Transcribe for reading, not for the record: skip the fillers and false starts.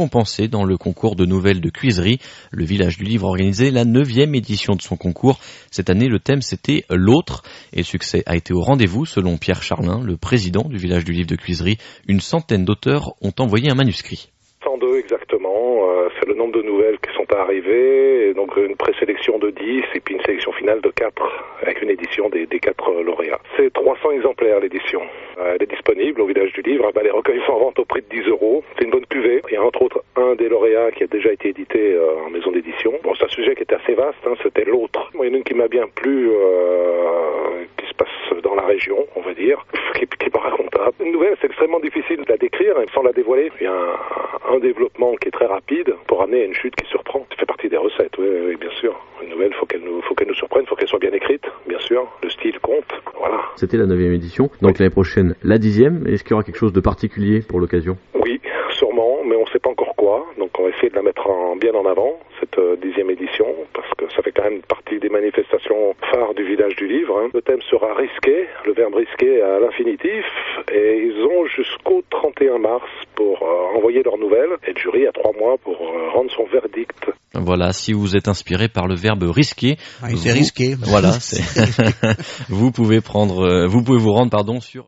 Compensé dans le concours de nouvelles de Cuisery. Le Village du Livre organisait la 9e édition de son concours. Cette année, le thème c'était l'autre et le succès a été au rendez-vous selon Pierre Charlin, le président du Village du Livre de Cuisery. Une centaine d'auteurs ont envoyé un manuscrit. 102 exactement, c'est le nombre de nouvelles qui sont arrivées, et donc une présélection de 10 et puis une sélection finale de 4 avec une édition des 4 lauréats. C'est 300 exemplaires l'édition. Elle est disponible au Village du Livre. Les recueils sont en vente au prix de 10 €. C'est une bonne cuvée. Il y a entre autres un des lauréats qui a déjà été édité en maison d'édition. Bon, c'est un sujet qui était assez vaste, c'était l'autre. Il y en a une qui m'a bien plu, qui se passe dans la région, on va dire, qui est pas racontable. Une nouvelle, c'est extrêmement difficile de la décrire sans la dévoiler. Il y a un développement qui est très rapide pour amener à une chute qui surprend. Ça fait partie des recettes, oui, bien sûr. Une nouvelle, faut qu'elle nous surprenne, faut qu'elle soit bien écrite, bien sûr. Le style compte, voilà. C'était la 9e édition, donc l'année prochaine la 10e. Est-ce qu'il y aura quelque chose de particulier pour l'occasion ? Oui, sûrement, mais on ne sait pas encore quoi. Donc on va essayer de la mettre bien en avant, cette 10e édition, parce que ça fait quand même partie des manifestations phares du Village du Livre. Le thème sera risqué, le verbe risqué à l'infinitif, et ils ont jusqu'au 31 mars pour envoyer leurs nouvelles, et le jury a 3 mois pour rendre son verdict. Voilà, si vous êtes inspiré par le verbe risqué, c'est risqué. Voilà, vous pouvez vous rendre, sur